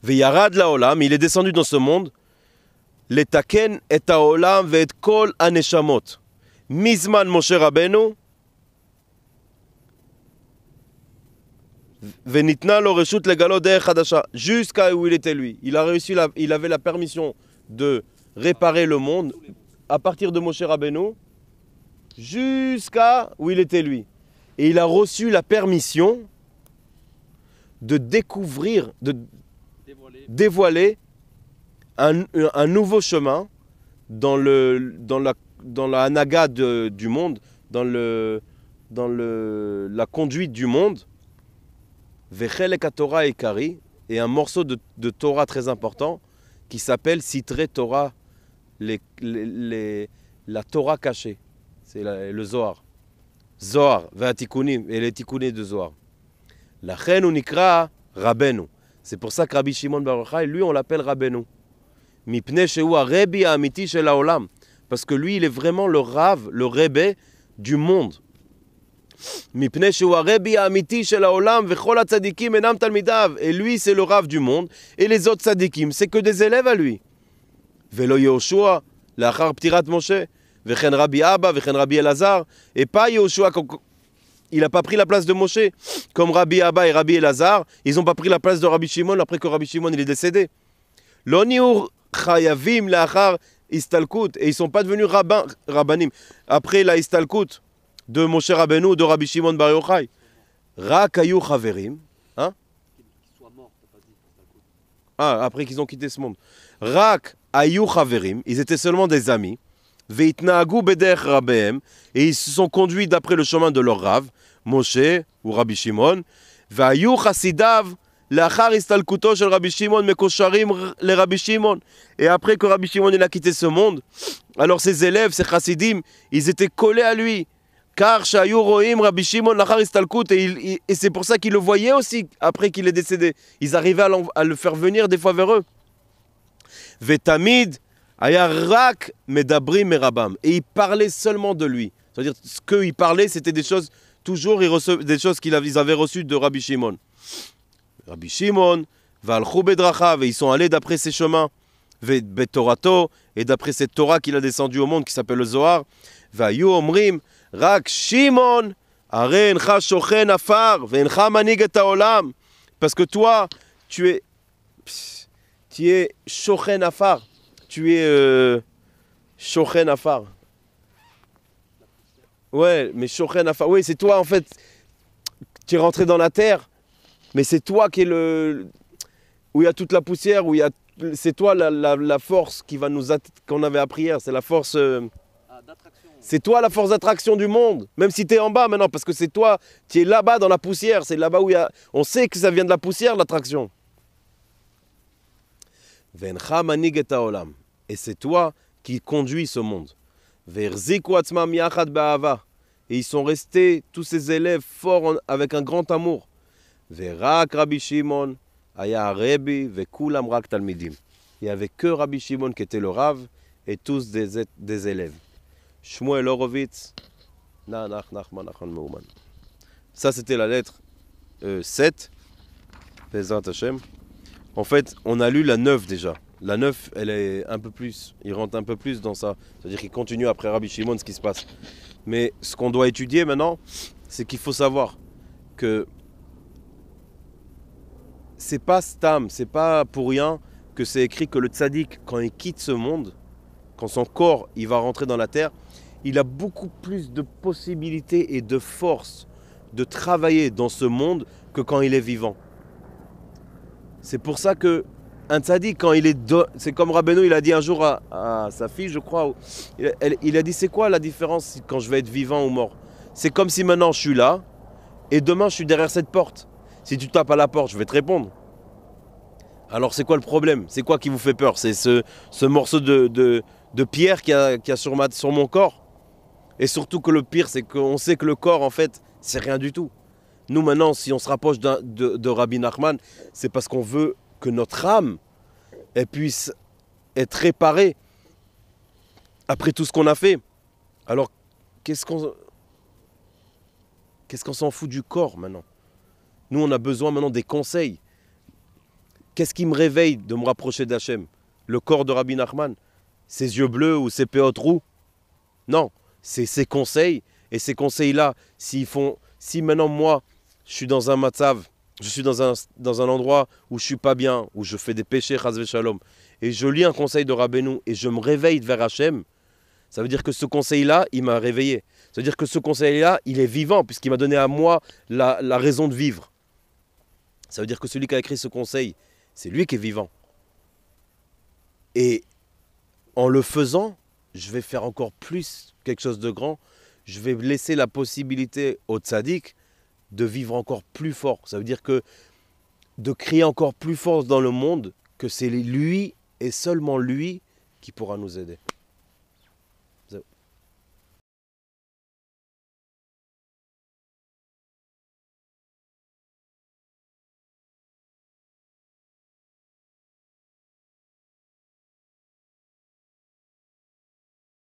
Veyarad laolam, il est descendu dans ce monde. Letaken et haolam ve'et kol haneshamot. Mizman Moshe Rabbeinu. Venitna lo reshut legalo derech hadasha. Jusqu'à où il était lui. Il avait la permission de réparer le monde à partir de Moshe Rabbeinu jusqu'à où il était lui. Et il a reçu la permission de découvrir, de dévoiler un nouveau chemin dans la hanaga du monde, dans la conduite du monde. Vechelek Torah Ekari, et un morceau de Torah très important qui s'appelle Sitré Torah, la Torah cachée. C'est le Zohar. Zohar, Ve'atikunim, et les Tikunim de Zohar. La Chen Unikra Rabbeinu. C'est pour ça que Rabbi Shimon Bar Yochai, lui, on l'appelle Rabbeinu. Mipnei shehu Rebbi Amiti shel haolam. Parce que lui, il est vraiment le Rav, le Rebbe du monde. Mipnei shehu Rebbi Amiti shel haolam vechol hatzadikim enam talmidav. Et lui, c'est le Rav du monde. Et les autres tzadikim, c'est que des élèves à lui. Velo Yehoshua, lachar ptirat Moshe. Vechen Rabbi Abba, vechen Rabbi Elazar. Et pas Yehoshua, il n'a pas pris la place de Moshe. Comme Rabbi Abba et Rabbi Elazar, ils n'ont pas pris la place de Rabbi Shimon après que Rabbi Shimon il est décédé. Lo niur chayavim lachar istalkut. Et ils ne sont pas devenus rabbanim. Après la istalkut de Moshe Rabbeinu ou de Rabbi Shimon Bar Yochai. Rak ayu chaverim. Hein? Qu'ils soient morts, t'as pas dit istalkut. Après qu'ils ont quitté ce monde. Rak ayu chaverim. Ils étaient seulement des amis. Veitnaagu bederech rabbehem, et ils se sont conduits d'après le chemin de leur Rav, Moshe ou Rabbi Shimon. Vayu chasidav לאחר הסתלקותו של רבי שמעון מקושרים לרבי שמעון. Et après que Rabbi Shimon a quitté ce monde, alors ses élèves, ses chassidim, ils étaient collés à lui. Car שהיו רואים רבי שמעון לאחר הסתלקות, et c'est pour ça qu'ils le voyaient aussi après qu'il est décédé. Ils arrivaient à le faire venir des fois vers eux. ותמיד היה רק מדברים מרבם. Et ils parlaient seulement de lui. C'est-à-dire ce qu'ils parlaient, c'était des choses, toujours des choses qu'ils avaient reçues de Rabbi Shimon. Rabbi Shimon, והלכו בדרכיו, et ils sont allés d'après ses chemins. ובתורתו, et d'après cette Torah qu'il a descendu au monde, qui s'appelle le Zohar. והיו אומרים, רק שמעון, הרי אינך שוכן עפר, ואינך מנהיג את העולם. Parce que toi, tu es שוכן עפר. Tu es שוכן עפר. Ouais, mais שוכן עפר. Oui, c'est toi en fait. Tu es rentré dans la terre, mais c'est toi qui est le... où il y a toute la poussière, où il y a... c'est toi la force qui va nous qu'on avait appris hier, c'est la force d'attraction. C'est toi la force d'attraction du monde, même si tu es en bas maintenant, parce que c'est toi, tu es là-bas dans la poussière, c'est là-bas où il y a... on sait que ça vient de la poussière, l'attraction. Ve'encha manig et ha'olam, et c'est toi qui conduis ce monde. Ve'erziku atzmam yachad ba'ava, et ils sont restés tous ces élèves forts avec un grand amour. Ve'rak Rabbi Shimon Aya Rebi ve'kulam rak talmidim. Il n'y avait que Rabbi Shimon qui était le Rav et tous des élèves. Shmuel Horowitz, Na'anach Nachman Nachman Meuman. Ça c'était la lettre 7. Bezrat Hashem. En fait, on a lu la 9 déjà. La 9, elle est un peu plus, il rentre un peu plus dans ça. C'est-à-dire qu'il continue après Rabbi Shimon ce qui se passe. Mais ce qu'on doit étudier maintenant, c'est qu'il faut savoir que c'est pas stam, c'est pas pour rien que c'est écrit que le tzaddik, quand il quitte ce monde, quand son corps il va rentrer dans la terre, il a beaucoup plus de possibilités et de force de travailler dans ce monde que quand il est vivant. C'est pour ça que un tzaddik, quand il est... c'est comme Rabbeinu, il a dit un jour à sa fille, je crois, il a dit, c'est quoi la différence quand je vais être vivant ou mort? C'est comme si maintenant je suis là, et demain je suis derrière cette porte. Si tu tapes à la porte, je vais te répondre. Alors c'est quoi le problème? C'est quoi qui vous fait peur? C'est ce morceau de pierre qu'il y a sur mon corps? Et surtout que le pire, c'est qu'on sait que le corps, en fait, c'est rien du tout. Nous, maintenant, si on se rapproche de Rabbi Nachman, c'est parce qu'on veut que notre âme elle puisse être réparée après tout ce qu'on a fait. Alors, qu'est-ce qu'on s'en fout du corps, maintenant? Nous, on a besoin maintenant des conseils. Qu'est-ce qui me réveille de me rapprocher d'Hachem? Le corps de Rabbi Nachman? Ses yeux bleus ou ses péotes roux? Non, c'est ses conseils. Et ces conseils-là, si maintenant, moi, je suis dans un matzav, je suis dans un endroit où je ne suis pas bien, où je fais des péchés, chas v'shalom, et je lis un conseil de Rabbeinu et je me réveille vers Hachem, ça veut dire que ce conseil-là, il m'a réveillé. Ça veut dire que ce conseil-là, il est vivant, puisqu'il m'a donné à moi la raison de vivre. Ça veut dire que celui qui a écrit ce conseil, c'est lui qui est vivant. Et en le faisant, je vais faire encore plus quelque chose de grand. Je vais laisser la possibilité au tzaddik de vivre encore plus fort. Ça veut dire que de crier encore plus fort dans le monde que c'est lui et seulement lui qui pourra nous aider.